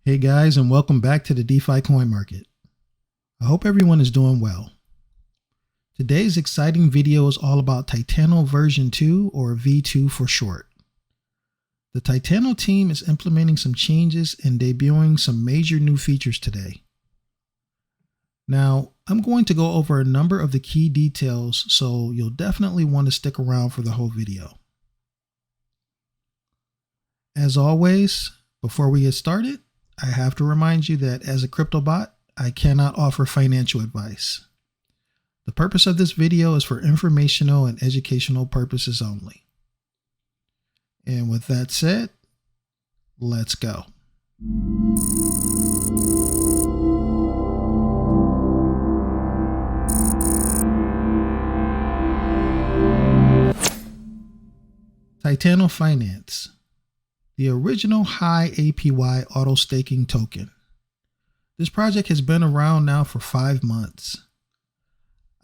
Hey guys, and welcome back to the Defi Coin Market. I hope everyone is doing well. Today's exciting video is all about Titano version 2, or V2 for short. The Titano team is implementing some changes and debuting some major new features today. Now, I'm going to go over a number of the key details, so you'll definitely want to stick around for the whole video. As always, before we get started, I have to remind you that as a crypto bot, I cannot offer financial advice. The purpose of this video is for informational and educational purposes only. And with that said, let's go. Titano Finance, the original high APY auto staking token. This project has been around now for 5 months.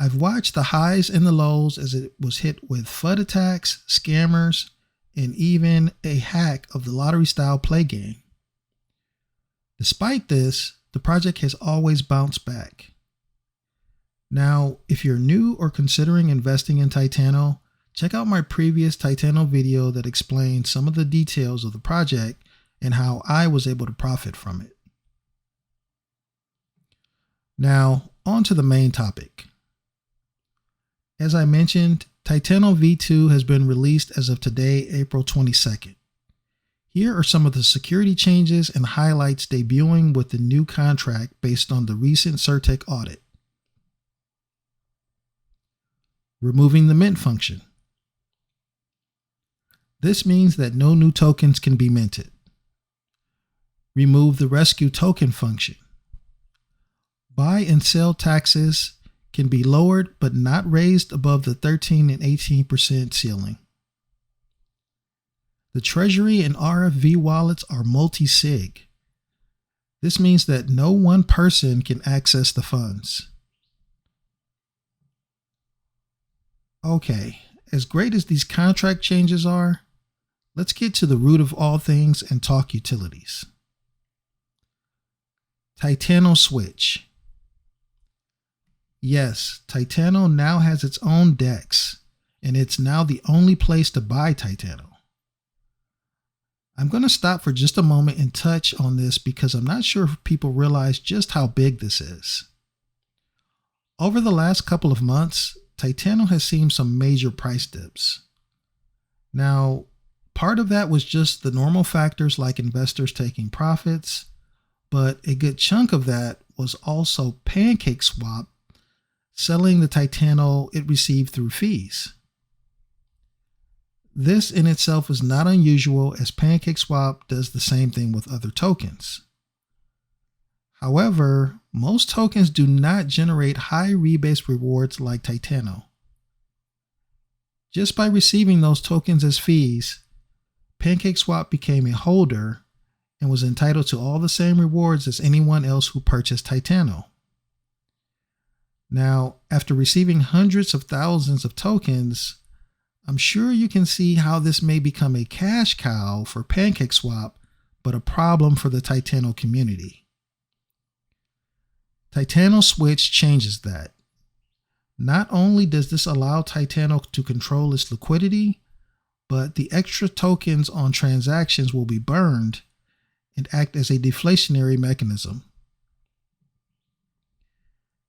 I've watched the highs and the lows as it was hit with FUD attacks, scammers, and even a hack of the lottery style play game. Despite this, the project has always bounced back. Now, if you're new or considering investing in Titano, check out my previous Titano video that explains some of the details of the project and how I was able to profit from it. Now, on to the main topic. As I mentioned, Titano V2 has been released as of today, April 22nd. Here are some of the security changes and highlights debuting with the new contract based on the recent Certec audit. Removing the mint function. This means that no new tokens can be minted. Remove the rescue token function. Buy and sell taxes can be lowered but not raised above the 13 and 18% ceiling. The Treasury and RFV wallets are multi-sig. This means that no one person can access the funds. Okay, as great as these contract changes are, let's get to the root of all things and talk utilities. Titano Switch. Yes, Titano now has its own DEX, and it's now the only place to buy Titano. I'm going to stop for just a moment and touch on this because I'm not sure if people realize just how big this is. Over the last couple of months, Titano has seen some major price dips. Now, part of that was just the normal factors like investors taking profits, but a good chunk of that was also PancakeSwap selling the Titano it received through fees. This in itself is not unusual as PancakeSwap does the same thing with other tokens. However, most tokens do not generate high rebase rewards like Titano. Just by receiving those tokens as fees, PancakeSwap became a holder and was entitled to all the same rewards as anyone else who purchased Titano. Now, after receiving hundreds of thousands of tokens, I'm sure you can see how this may become a cash cow for PancakeSwap, but a problem for the Titano community. Titano Switch changes that. Not only does this allow Titano to control its liquidity, but the extra tokens on transactions will be burned and act as a deflationary mechanism.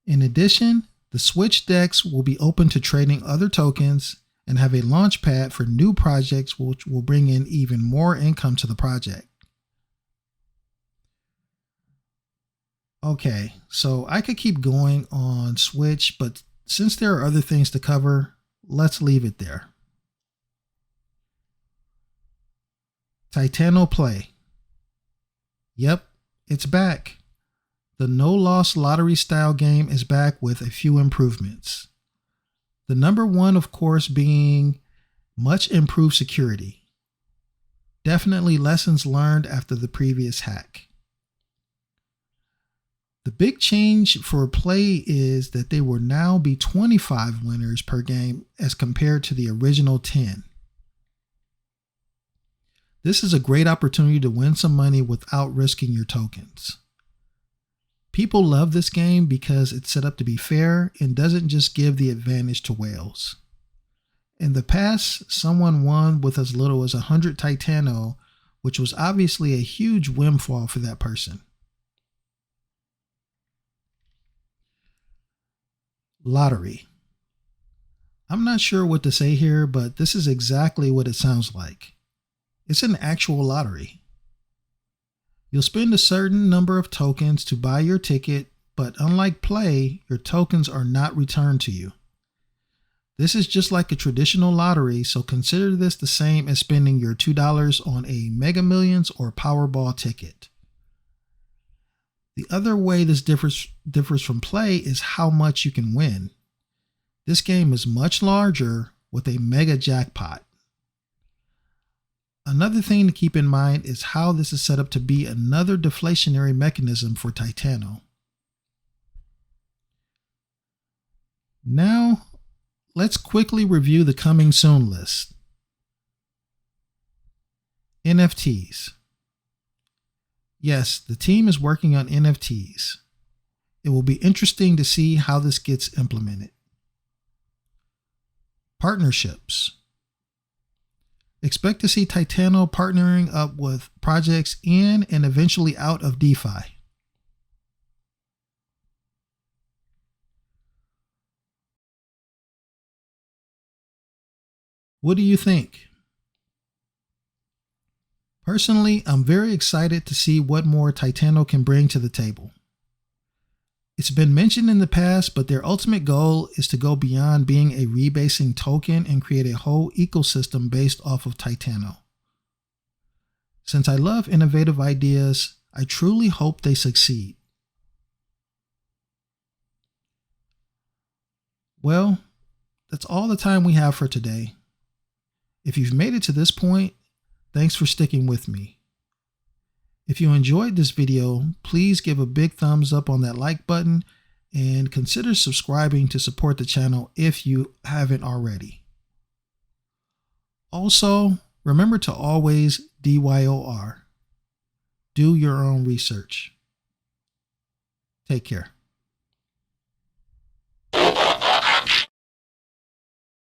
In addition, the Switch DEX will be open to trading other tokens and have a launch pad for new projects which will bring in even more income to the project. Okay, so I could keep going on Switch, but since there are other things to cover, let's leave it there. Titano Play. Yep, it's back. The no-loss lottery style game is back with a few improvements. The number one, of course, being much improved security. Definitely lessons learned after the previous hack. The big change for Play is that there will now be 25 winners per game as compared to the original 10. This is a great opportunity to win some money without risking your tokens. People love this game because it's set up to be fair and doesn't just give the advantage to whales. In the past, someone won with as little as 100 Titano, which was obviously a huge windfall for that person. Lottery. I'm not sure what to say here, but this is exactly what it sounds like. It's an actual lottery. You'll spend a certain number of tokens to buy your ticket, but unlike play, your tokens are not returned to you. This is just like a traditional lottery, so consider this the same as spending your $2 on a Mega Millions or Powerball ticket. The other way this differs from play is how much you can win. This game is much larger with a mega jackpot. Another thing to keep in mind is how this is set up to be another deflationary mechanism for Titano. Now, let's quickly review the coming soon list. NFTs. Yes, the team is working on NFTs. It will be interesting to see how this gets implemented. Partnerships. Expect to see Titano partnering up with projects in and eventually out of DeFi. What do you think? Personally, I'm very excited to see what more Titano can bring to the table. It's been mentioned in the past, but their ultimate goal is to go beyond being a rebasing token and create a whole ecosystem based off of Titano. Since I love innovative ideas, I truly hope they succeed. Well, that's all the time we have for today. If you've made it to this point, thanks for sticking with me. If you enjoyed this video, please give a big thumbs up on that like button and consider subscribing to support the channel if you haven't already. Also, remember to always DYOR. Do your own research. Take care.